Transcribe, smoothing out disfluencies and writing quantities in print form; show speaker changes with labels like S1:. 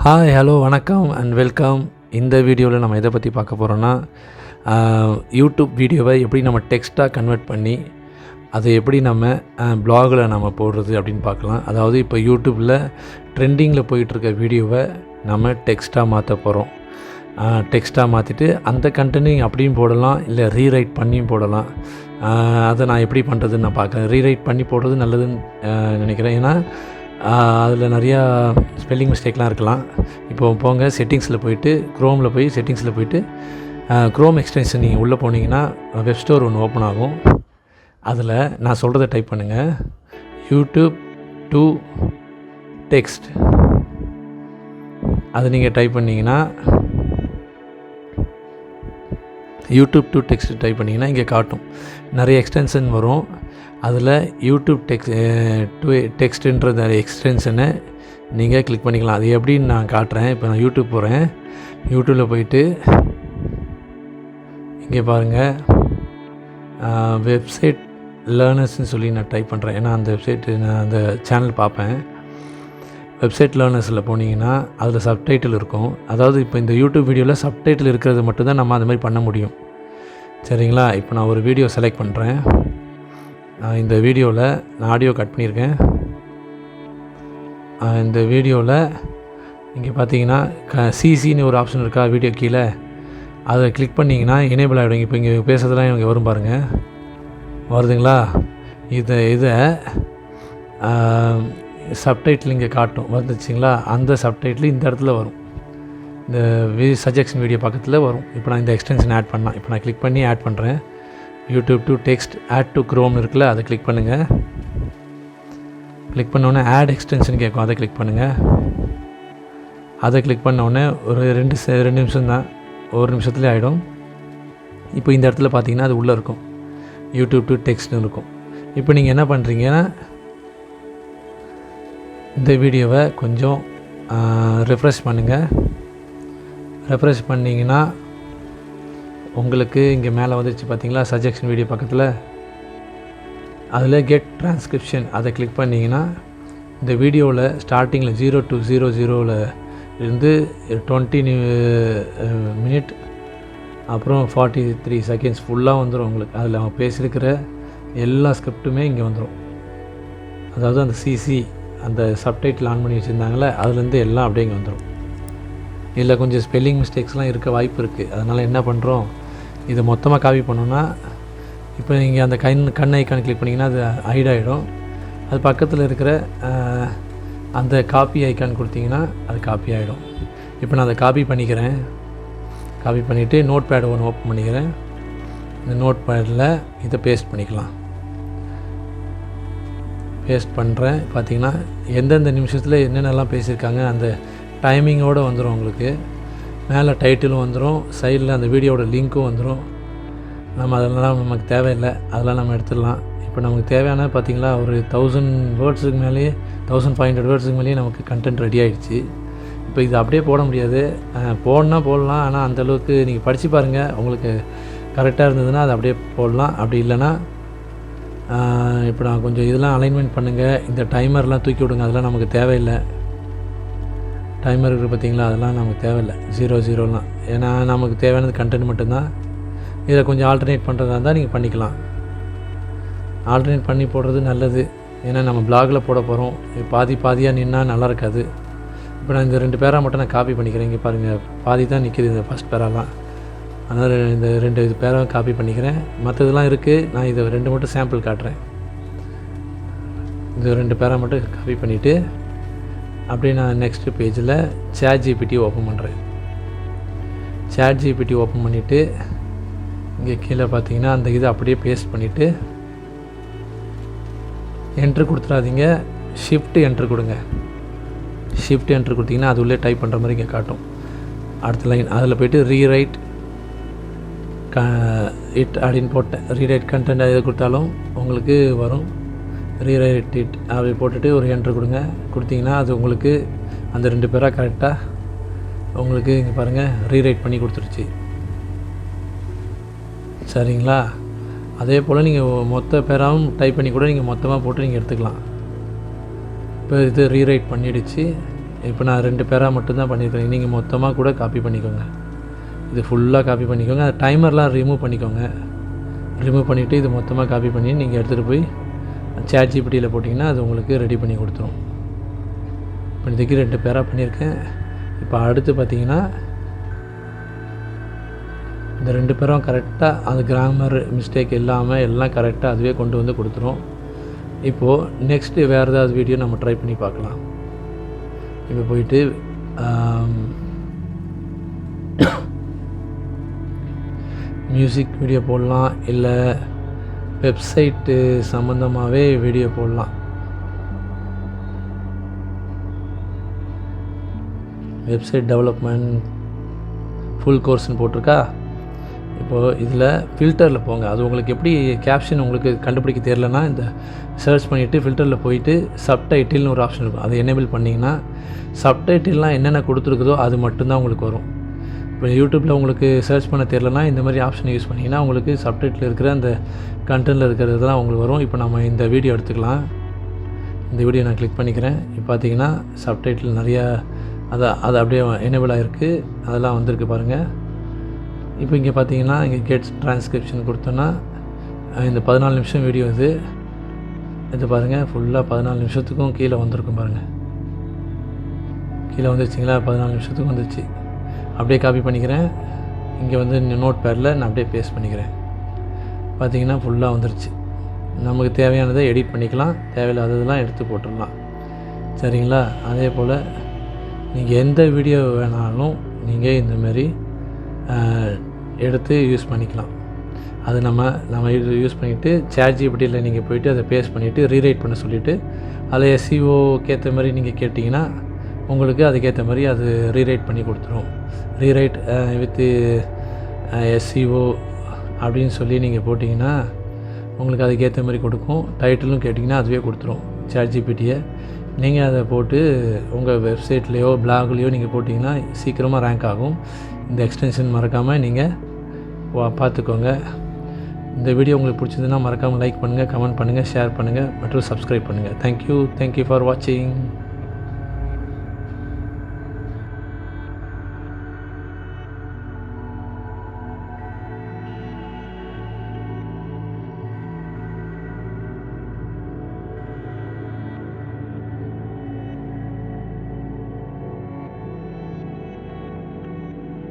S1: Hi hello வணக்கம் and welcome. இந்த வீடியோவில் நம்ம எதை பற்றி பார்க்க போகிறோன்னா, யூடியூப் வீடியோவை எப்படி நம்ம டெக்ஸ்ட்டாக கன்வெர்ட் பண்ணி அதை எப்படி நம்ம ப்ளாகில் நம்ம போடுறது அப்படின்னு பார்க்கலாம். அதாவது இப்போ யூடியூப்பில் ட்ரெண்டிங்கில் போயிட்டுருக்க வீடியோவை நம்ம டெக்ஸ்ட்டாக மாற்ற போகிறோம். டெக்ஸ்ட்டாக மாற்றிட்டு அந்த கண்டென்ட் அப்படியும் போடலாம், இல்லை ரீரைட் பண்ணியும் போடலாம். அதை நான் எப்படி பண்ணுறதுன்னு நான் பார்க்குறேன். ரீரைட் பண்ணி போடுறது நல்லதுன்னு நினைக்கிறேன். ஏன்னா அதில் நிறையா ஸ்பெல்லிங் மிஸ்டேக்லாம் இருக்கலாம். இப்போ போங்க செட்டிங்ஸில் போயிட்டு, க்ரோமில் போய் செட்டிங்ஸில் போயிட்டு க்ரோம் எக்ஸ்டென்ஷன் நீங்கள் உள்ளே போனீங்கன்னா வெப் ஸ்டோர் ஒன்று ஓப்பன் ஆகும். அதில் நான் சொல்கிறத டைப் பண்ணுங்கள், யூடியூப் டு டெக்ஸ்ட். அது நீங்கள் டைப் பண்ணிங்கன்னா, யூடியூப் டு டெக்ஸ்ட் டைப் பண்ணிங்கன்னா இங்கே காட்டும். நிறைய எக்ஸ்டென்ஷன் வரும். அதில் யூடியூப் டெக்ஸ்ட்டுன்ற எக்ஸ்டென்ஷனை நீங்கள் கிளிக் பண்ணிக்கலாம். அது எப்படின்னு நான் காட்டுறேன். இப்போ நான் யூடியூப் போகிறேன். யூடியூப்பில் போயிட்டு இங்கே பாருங்கள், வெப்சைட் லேர்னர்ஸ்னு சொல்லி நான் டைப் பண்ணுறேன். ஏன்னா அந்த வெப்சைட்டு நான் அந்த சேனல் பார்ப்பேன். வெப்சைட் லேர்னர்ஸில் போனீங்கன்னா அதில் சப்டைட்டில் இருக்கும். அதாவது இப்போ இந்த யூடியூப் வீடியோவில் சப்டைட்டில் இருக்கிறது மட்டும்தான் நம்ம அந்த மாதிரி பண்ண முடியும். சரிங்களா? இப்போ நான் ஒரு வீடியோ செலக்ட் பண்ணுறேன். இந்த வீடியோவில் நான் ஆடியோ கட் பண்ணியிருக்கேன். இந்த வீடியோவில் இங்கே பார்த்தீங்கன்னா சிசின்னு ஒரு ஆப்ஷன் இருக்கா வீடியோ கீழே, அதை கிளிக் பண்ணிங்கன்னா எனேபிள் ஆகிடும். இப்போ இங்கே பேசுறதுலாம் இங்கே வரும் பாருங்கள், வருதுங்களா? இதை சப்டைட்டில் இங்கே காட்டும், வந்துச்சுங்களா? அந்த சப்டைட்டில் இந்த இடத்துல வரும், இந்த சஜெக்ஷன் வீடியோ பக்கத்தில் வரும். இப்போ நான் இந்த எக்ஸ்டென்ஷன் ஆட் பண்ணேன். இப்போ நான் கிளிக் பண்ணி ஆட் பண்ணுறேன். YouTube to text add to க்ரோம்னு இருக்குல்ல, அதை கிளிக் பண்ணுங்கள். கிளிக் பண்ணோடனே ஆட் எக்ஸ்டென்ஷன் கேட்கும், அதை கிளிக் பண்ணுங்கள். அதை கிளிக் பண்ணோடனே ஒரு ரெண்டு நிமிஷம் தான், ஒரு நிமிஷத்துலேயே ஆகிடும். இப்போ இந்த இடத்துல பார்த்தீங்கன்னா அது உள்ளே இருக்கும், யூடியூப் டு டெக்ஸ்ட்னு இருக்கும். இப்போ நீங்கள் என்ன பண்ணுறீங்கன்னா, இந்த வீடியோவை கொஞ்சம் ரெஃப்ரெஷ் பண்ணுங்கள். ரெஃப்ரெஷ் பண்ணிங்கன்னா உங்களுக்கு இங்கே மேலே வந்துடுச்சு பார்த்தீங்களா, சஜெக்ஷன் வீடியோ பக்கத்தில். அதில் கெட் ட்ரான்ஸ்கிரிப்ஷன் அதை கிளிக் பண்ணிங்கன்னா இந்த வீடியோவில் ஸ்டார்டிங்கில் 0 to 00 இருந்து 20 மினிட் அப்புறம் 43 செகண்ட்ஸ் ஃபுல்லாக வந்துடும் உங்களுக்கு. அதில் அவங்க பேசியிருக்கிற எல்லா ஸ்கிரிப்ட்டுமே இங்கே வந்துடும். அதாவது அந்த சிசி அந்த சப்டைட்டில் ஆன் பண்ணி வச்சுருந்தாங்களே, அதுலேருந்து எல்லாம் அப்படியே இங்கே வந்துடும். இதில் கொஞ்சம் ஸ்பெல்லிங் மிஸ்டேக்ஸ்லாம் இருக்க வாய்ப்பு இருக்குது. அதனால் என்ன பண்ணுறோம், இதை மொத்தமாக காப்பி பண்ணோன்னா, இப்போ நீங்கள் அந்த கண் ஐக்கான் கிளிக் பண்ணிங்கன்னா அது ஹைட் ஆகிடும். அது பக்கத்தில் இருக்கிற அந்த காப்பி ஐக்கான் கொடுத்தீங்கன்னா அது காப்பி ஆகிடும். இப்போ நான் அதை காப்பி பண்ணிக்கிறேன். காப்பி பண்ணிவிட்டு நோட் பேட் ஒன்று ஓப்பன் பண்ணிக்கிறேன். இந்த நோட் பேடில் இதை பேஸ்ட் பண்ணிக்கலாம். பேஸ்ட் பண்ணுறேன். பார்த்திங்கன்னா எந்தெந்த நிமிஷத்தில் என்னென்னலாம் பேசியிருக்காங்க அந்த டைமிங்கோடு வந்துடும். உங்களுக்கு மேலே டைட்டிலும் வந்துடும், சைடில் அந்த வீடியோட லிங்க்கும் வந்துடும். நம்ம அதெல்லாம் நமக்கு தேவையில்லை, அதெல்லாம் நம்ம எடுத்துடலாம். இப்போ நமக்கு தேவையான பார்த்திங்களா ஒரு 1000 வேர்ட்ஸுக்கு மேலேயே 1500 வேர்ட்ஸுக்கு மேலேயே நமக்கு கண்டென்ட் ரெடி ஆகிடுச்சு. இப்போ இது அப்படியே போட முடியாது, போடலாம். ஆனால் அந்தளவுக்கு நீங்கள் படித்து பாருங்கள், உங்களுக்கு கரெக்டாக இருந்ததுன்னா அதை அப்படியே போடலாம். அப்படி இல்லைன்னா இப்போ நான் கொஞ்சம் இதெல்லாம் அலைன்மெண்ட் பண்ணுங்கள். இந்த டைமர்லாம் தூக்கி விடுங்க, அதெல்லாம் நமக்கு தேவையில்லை. டைமர் இருக்குது பார்த்தீங்களா, அதெல்லாம் நமக்கு தேவையில்லை. 00லாம், ஏன்னா நமக்கு தேவையானது கண்டென்ட் மட்டும்தான். இதை கொஞ்சம் ஆல்டர்னேட் பண்ணுறதா இருந்தால் நீங்கள் பண்ணிக்கலாம். ஆல்டர்னேட் பண்ணி போடுறது நல்லது. ஏன்னா நம்ம ப்ளாகில் போட போகிறோம். பாதியாக நின்னால் நல்லா இருக்காது. இப்போ நான் இந்த 2 பேரா மட்டும் நான் காப்பி பண்ணிக்கிறேன். இங்கே பாருங்கள், பாதி தான் நிற்கிது இந்த ஃபஸ்ட் பேராலாம். அதனால் இந்த 2 பேரா காப்பி பண்ணிக்கிறேன். மற்றதெல்லாம் இருக்குது, நான் இதை 2 மட்டும் சாம்பிள் காட்டுறேன். இந்த 2 பேரா மட்டும் காப்பி பண்ணிவிட்டு அப்படியே நான் நெக்ஸ்ட்டு பேஜில் ChatGPT ஓப்பன் பண்ணுறேன். ChatGPT ஓப்பன் பண்ணிவிட்டு இங்கே கீழே பார்த்தீங்கன்னா அந்த இதை அப்படியே பேஸ்ட் பண்ணிவிட்டு என்ட்ரு கொடுத்துடாதீங்க, ஷிஃப்ட் என்ட்ரு கொடுங்க. ஷிஃப்ட் என்ட்ரு கொடுத்தீங்கன்னா அது உள்ளே டைப் பண்ணுற மாதிரி இங்கே காட்டும். அடுத்த லைன் அதில் போய்ட்டு ரீரைட் இட் அப்படின்னு போட்டேன். ரீரைட் கண்டென்ட் எது கொடுத்தாலும் உங்களுக்கு வரும். ரீரைட் இட் அப்படி போட்டுட்டு ஒரு என்ட்ரு கொடுங்க. கொடுத்தீங்கன்னா அது உங்களுக்கு அந்த 2 பேராக கரெக்டாக உங்களுக்கு இங்கே பாருங்கள் ரீரைட் பண்ணி கொடுத்துருச்சு. சரிங்களா? அதே போல் நீங்கள் மொத்த பேராகவும் டைப் பண்ணி கூட நீங்கள் மொத்தமாக போட்டு நீங்கள் எடுத்துக்கலாம். இப்போ இது ரீரைட் பண்ணிடுச்சு. இப்போ நான் 2 பேராக மட்டும்தான் பண்ணியிருக்கேன். நீங்கள் மொத்தமாக கூட காப்பி பண்ணிக்கோங்க. இது ஃபுல்லாக காப்பி பண்ணிக்கோங்க. அந்த டைமர்லாம் ரிமூவ் பண்ணிக்கோங்க. ரிமூவ் பண்ணிவிட்டு இது மொத்தமாக காப்பி பண்ணி நீங்கள் எடுத்துகிட்டு போய் ChatGPTயில் போட்டிங்கன்னா அது உங்களுக்கு ரெடி பண்ணி கொடுத்துரும். இப்போ இதுக்கு 2 பேராக பண்ணியிருக்கேன். இப்போ அடுத்து பார்த்திங்கன்னா இந்த 2 பேரும் கரெக்டாக அந்த கிராமர் மிஸ்டேக் இல்லாமல் எல்லாம் கரெக்டாக அதுவே கொண்டு வந்து கொடுத்துரும். இப்போது நெக்ஸ்ட்டு வேறு ஏதாவது வீடியோ நம்ம ட்ரை பண்ணி பார்க்கலாம். இப்போ போயிட்டு மியூசிக் வீடியோ போடலாம், இல்லை வெப்சைட்டு சம்மந்தமாகவே வீடியோ போடலாம். வெப்சைட் டெவலப்மெண்ட் ஃபுல் கோர்ஸ்னு போட்டிருக்கா. இப்போது இதில் ஃபில்டரில் போங்க. அது உங்களுக்கு எப்படி கேப்ஷன் உங்களுக்கு கண்டுபிடிக்க தெரியலனா இந்த சர்ச் பண்ணிவிட்டு ஃபில்டரில் போயிட்டு சப்டைட்டில்னு ஒரு ஆப்ஷன் இருக்கும். அதை எனேபிள் பண்ணிங்கன்னா சப்டைட்டில்லாம் என்னென்ன கொடுத்துருக்குதோ அது மட்டும்தான் உங்களுக்கு வரும். இப்போ யூடியூப்பில் உங்களுக்கு சர்ச் பண்ண தெரியலனா இந்த மாதிரி ஆப்ஷனை யூஸ் பண்ணிங்கன்னா உங்களுக்கு சப்டைட்டில் இருக்கிற அந்த கண்டென்ட்டில் இருக்கிறதுலாம் உங்களுக்கு வரும். இப்போ நம்ம இந்த வீடியோ எடுத்துக்கலாம். இந்த வீடியோ நான் கிளிக் பண்ணிக்கிறேன். இப்போ பார்த்தீங்கன்னா சப்டைட்டில் நிறையா அது அப்படியே எனேபிள் ஆகிருக்கு. அதெல்லாம் வந்திருக்கு பாருங்கள். இப்போ இங்கே பார்த்தீங்கன்னா இங்கே கெட் ட்ரான்ஸ்கிரிப்ஷன் கொடுத்தோன்னா இந்த 14 நிமிஷம் வீடியோ இது பாருங்கள். ஃபுல்லாக 14 நிமிஷத்துக்கும் கீழே வந்திருக்கும் பாருங்கள். கீழே வந்துருச்சிங்களா? 14 நிமிஷத்துக்கும் வந்துருச்சு. அப்படியே காப்பி பண்ணிக்கிறேன். இங்கே வந்து நோட் பேடில் நான் அப்படியே பேஸ்ட் பண்ணிக்கிறேன். பார்த்தீங்கன்னா ஃபுல்லாக வந்துருச்சு. நமக்கு தேவையானதை எடிட் பண்ணிக்கலாம், தேவையில்லாததெல்லாம் எடுத்து போட்டுடலாம். சரிங்களா? அதே போல் நீங்கள் எந்த வீடியோ வேணாலும் நீங்கள் இந்தமாரி எடுத்து யூஸ் பண்ணிக்கலாம். அது நம்ம யூஸ் பண்ணிவிட்டு ChatGPTயில் நீங்கள் போய்ட்டு அதை பேஸ்ட் பண்ணிவிட்டு ரீரைட் பண்ண சொல்லிவிட்டு அதில் SEOக்கு ஏற்ற மாதிரி நீங்கள் கேட்டிங்கன்னா உங்களுக்கு அதுக்கேற்ற மாதிரி அது ரீரைட் பண்ணி கொடுத்துரும். ரீரைட் வித்து SEO அப்படின்னு சொல்லி நீங்கள் போட்டிங்கன்னா உங்களுக்கு அதுக்கேற்ற மாதிரி கொடுக்கும். டைட்டிலும் கேட்டிங்கன்னா அதுவே கொடுத்துரும் ChatGPTயை. நீங்கள் அதை போட்டு உங்கள் வெப்சைட்லேயோ பிளாக்லேயோ நீங்கள் போட்டிங்கன்னா சீக்கிரமாக ரேங்க் ஆகும். இந்த எக்ஸ்டென்ஷன் மறக்காமல் நீங்கள் பார்த்துக்கோங்க. இந்த வீடியோ உங்களுக்கு பிடிச்சதுன்னா மறக்காமல் லைக் பண்ணுங்கள், கமெண்ட் பண்ணுங்கள், ஷேர் பண்ணுங்கள் மற்றும் சப்ஸ்கிரைப் பண்ணுங்கள். தேங்க்யூ ஃபார் வாட்சிங்.